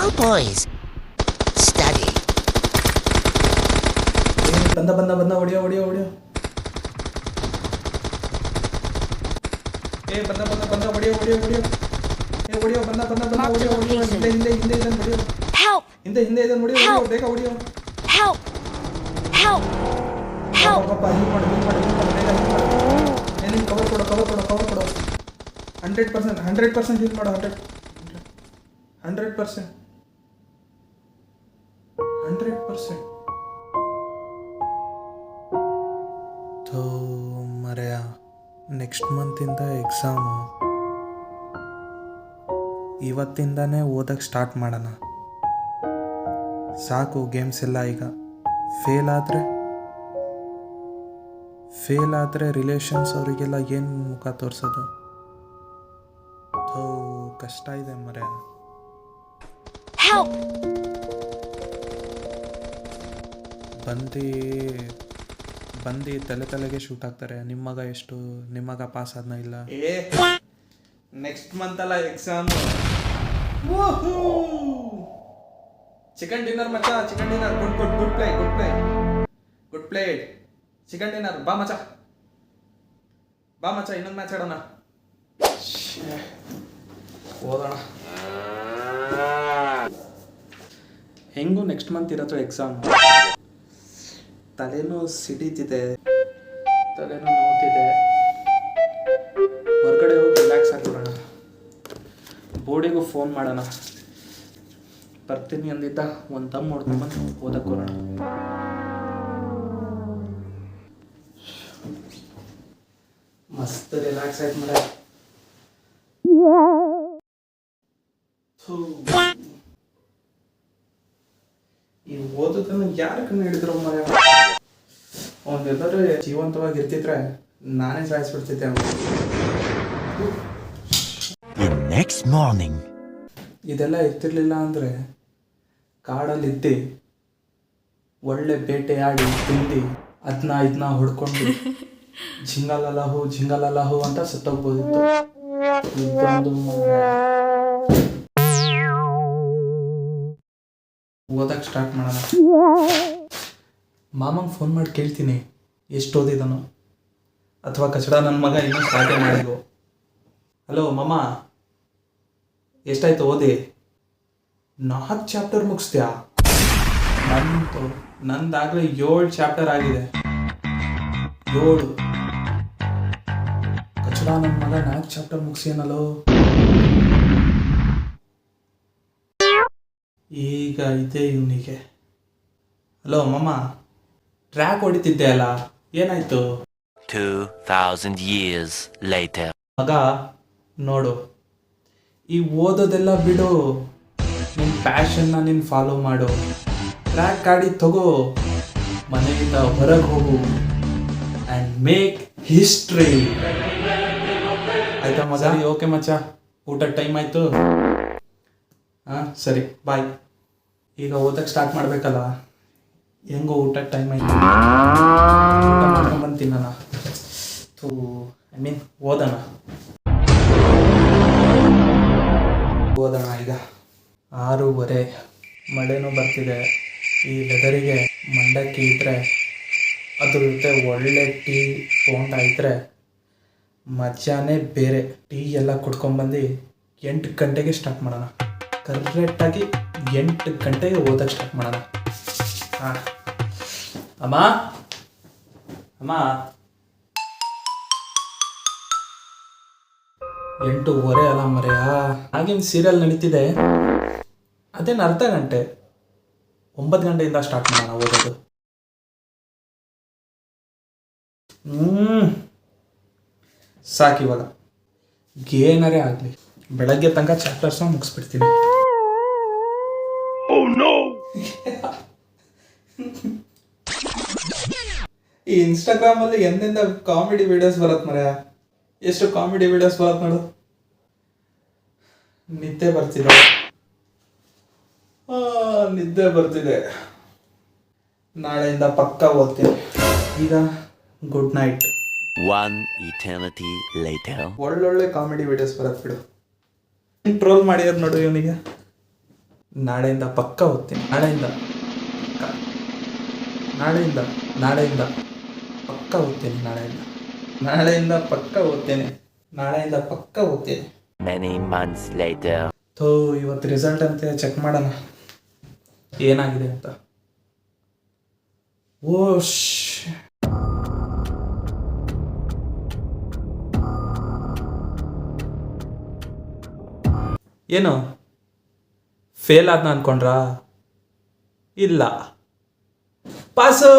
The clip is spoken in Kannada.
Now, boys, study. ಬಂದ ಹೊಡಿಯೋ ಬಂದ ಹೊಡಿಯೋ ಹಿಂದೆ ಇದನ್ನು ಹೊಡಿಯೋ Help! ಹಿಂದೆ ಇದನ್ನು ಹೊಡಿಯೋ ಬೇಗ ಹೊಡಿಯೋ Help! ಪಾಪ ಹೀಲ್ ಮಾಡು ಬೇಗ ಹೀಲ್ ಮಾಡು ಏನೇನು ಕವರ್ ಕೊಡು 100% ಹೀಲ್ ಮಾಡು 100% ಥೋ ಮರೆಯ ನೆಕ್ಸ್ಟ್ ಮಂತಿಂದ ಎಕ್ಸಾಮು, ಇವತ್ತಿಂದನೇ ಓದಕ್ಕೆ ಸ್ಟಾರ್ಟ್ ಮಾಡೋಣ. ಸಾಕು ಗೇಮ್ಸ್ ಎಲ್ಲ. ಈಗ ಫೇಲ್ ಆದರೆ ರಿಲೇಷನ್ಸ್ ಅವರಿಗೆಲ್ಲ ಏನು ಮುಖ ತೋರಿಸೋದು? ಥೋ ಕಷ್ಟ ಇದೆ ಮರೆಯ. Help! ಬಂದು ತಲೆಗೆ ಶೂಟ್ ಆಗ್ತಾರೆ. ನಿಮ್ಮ ಮಗ ಪಾಸ್ ಆದ್ನ ಇಲ್ಲ? ನೆಕ್ಸ್ಟ್ ಮಂತ್ ಅಲ್ಲ ಎಕ್ಸಾಮ್. ಚಿಕನ್ ಡಿನ್ನರ್ ಮಚ್ಚ, chicken dinner. Good play chicken dinner. ಬಾ ಮಚ್ಚ ಇನ್ನೊಂದು ಮ್ಯಾಚ್ ಆಡೋಣ. ಓದೋಣ. ಹೆಂಗೂ ನೆಕ್ಸ್ಟ್ ಮಂತ್ ಇರತ್ತೋ ಎಕ್ಸಾಮ್. ತಲೆನೂ ಸಿಡಿತಿದೆ, ತಲೆನೂ ನೋವ್ತಿದೆ. ಹೊರಗಡೆ ಹೋಗಿ ರಿಲ್ಯಾಕ್ಸ್ ಆಗಿರೋಣ. ಬೋರ್ಡಿಗೂ ಫೋನ್ ಮಾಡೋಣ. ಬರ್ತೀನಿ ಅಂದಿದ್ದ, ಒಂದು ದಮ್ ಹೊಡ್ಕೊಂಡ್ಬಂದು ಓದಕ್ಕೆ ಹೋಗೋಣ. ಮಸ್ತ್ ರಿಲ್ಯಾಕ್ಸ್ ಆಯ್ತು ಮರ. ಈ ಓದೋದನ್ನು ಯಾರ ಕಣ್ಣು ಹಿಡಿದ್ರು ಮರ. ಅವನೆಲ್ಲರೂ ಜೀವಂತವಾಗಿ ಇರ್ತಿದ್ರೆ ನಾನೇ ಸಾಯಿಸ್ಬಿಡ್ತಿದ್ದೆ. Next morning. ಇದೆಲ್ಲ ಇರ್ತಿರ್ಲಿಲ್ಲ ಅಂದರೆ ಕಾಡಲ್ಲಿದ್ದೆ ಒಳ್ಳೆ ಬೇಟೆಯಾಡಿ ತಿಂದು ಇದನ್ನ ಹೊಡ್ಕೊಂಡು ಜಿಂಗಲಲಹು ಅಂತ ಸತ್ತೋಗ್ಬೋದಿತ್ತು. ಓದಕ್ಕೆ ಸ್ಟಾರ್ಟ್ ಮಾಡೋಣ. ಮಾಮಂಗೆ ಫೋನ್ ಮಾಡಿ ಕೇಳ್ತೀನಿ ಎಷ್ಟು ಓದಿದನು, ಅಥವಾ ಕಚಡ ನನ್ನ ಮಗ ಇನ್ನೂ ಸ್ಟಾರ್ಟೇ ಮಾಡಿದ್ವು. ಹಲೋ ಮಾಮ, ಎಷ್ಟಾಯ್ತು ಓದಿ? 4 ಚಾಪ್ಟರ್ ಮುಗಿಸ್ತೀಯಾ? ನಂದಾಗಲೇ 7 ಚಾಪ್ಟರ್ ಆಗಿದೆ. 7 ಕಚಡ ನನ್ನ ಮಗ 4 ಚಾಪ್ಟರ್ ಮುಗಿಸ್ಯಾನಲ್ಲೋ. ಈಗ ಇದೆ ಇವನಿಗೆ. ಹಲೋ ಮಾಮ, ಟ್ರ್ಯಾಕ್ ಹೊಡಿತಿದ್ದೆ ಅಲ್ಲ, ಏನಾಯ್ತು? 2000 years later. ಮಗ ನೋಡು, ಈ ಓದೋದೆಲ್ಲ ಬಿಡು, ನಿನ್ನ ಪ್ಯಾಷನ್ನ ನೀನು ಫಾಲೋ ಮಾಡು. ಟ್ರ್ಯಾಕ್ ಗಾಡಿ ತಗೋ, ಮನೆಯಿಂದ ಹೊರಗೆ ಹೋಗು ಆ್ಯಂಡ್ ಮೇಕ್ ಹಿಸ್ಟ್ರಿ. ಆಯ್ತಾ ಮಗ? ಓಕೆ ಮಚ್ಚ, ಊಟದ ಟೈಮ್ ಆಯಿತು. ಹಾಂ ಸರಿ, ಬಾಯ್. ಈಗ ಓದಕ್ಕೆ ಸ್ಟಾರ್ಟ್ ಮಾಡಬೇಕಲ್ಲ. ಹೆಂಗೋ ಊಟದ ಟೈಮ್ ಆಯಿತು, ಊಟ ಮಾಡ್ಕೊಂಬಂದು ನಾನು. ಓದೋಣ ಈಗ. 6:30, ಮಳೆನೂ ಬರ್ತಿದೆ. ಈ ವೆದರಿಗೆ ಮಂಡಕ್ಕಿ ಇದ್ದರೆ, ಅದ್ರ ಜೊತೆ ಒಳ್ಳೆ ಟೀ ಬೋಂಡ ಇದ್ದರೆ ಮಜಾನೇ ಬೇರೆ. ಟೀ ಎಲ್ಲ ಕುಡ್ಕೊಂಬಂದು 8 ಗಂಟೆಗೆ ಸ್ಟಾರ್ಟ್ ಮಾಡೋಣ. ಕರೆಕ್ಟಾಗಿ 8 ಗಂಟೆಗೆ ಓದಕ್ಕೆ ಸ್ಟಾರ್ಟ್ ಮಾಡೋಣ. ಹಾಂ ಅಮ್ಮ 8:30 ಅಲ್ಲ ಮರೆಯ. ಹಾಗೇನು ಸೀರಿಯಲ್ ನಡೀತಿದೆ, ಅದೇನು ಅರ್ಧ ಗಂಟೆ. 9 ಗಂಟೆಯಿಂದ ಸ್ಟಾರ್ಟ್ ಮಾಡೋಣ ಓದೋದು. ಸಾಕಿವಾಗ ಏನಾರೇ ಆಗಲಿ, ಬೆಳಗ್ಗೆ ತನಕ ಚಾಪ್ಟರ್ಸ್ ಮುಗಿಸ್ಬಿಡ್ತೀನಿ. ಈ ಇನ್ಸ್ಟಾಗ್ರಾಮಲ್ಲಿ ಎಂದೆಂದ ಕಾಮಿಡಿ ವಿಡಿಯೋಸ್ ಬರತ್ತೆ ಮರೆಯ. ಎಷ್ಟು ಕಾಮಿಡಿ ವಿಡಿಯೋಸ್ ಬರತ್ತೆ ನೋಡು. ನಿದ್ದೆ ಬರ್ತಿದೆ. ನಾಳೆಯಿಂದ ಪಕ್ಕಾ ಓದ್ತೀನಿ. ಈಗ good night. One eternity later. ಒಳ್ಳೊಳ್ಳೆ ಕಾಮಿಡಿ ವಿಡಿಯೋಸ್ ಬರತ್ತೆ ಬಿಡು. ಟ್ರೋಲ್ ಮಾಡಿದ್ರು ನೋಡು ಇವನಿಗೆ. ನಾಳೆಯಿಂದ ಪಕ್ಕ ಓದ್ತೀನಿ. ನಾಳೆಯಿಂದ ನಾಳೆಯಿಂದ ಪಕ್ಕ ಓದ್ತೀನಿ. ನಾಳೆಯಿಂದ ಪಕ್ಕ ಓದ್ತೀನಿ. Many months later. ಇವತ್ತು ರಿಸಲ್ಟ್ ಅಂತ ಚೆಕ್ ಮಾಡೋಣ ಏನಾಗಿದೆ ಅಂತ. ಓಶ್, ಏನು ಫೇಲ್ ಆದ್ನ ಅನ್ಕೊಂಡ್ರಾ? ಇಲ್ಲ, ಪಾಸು.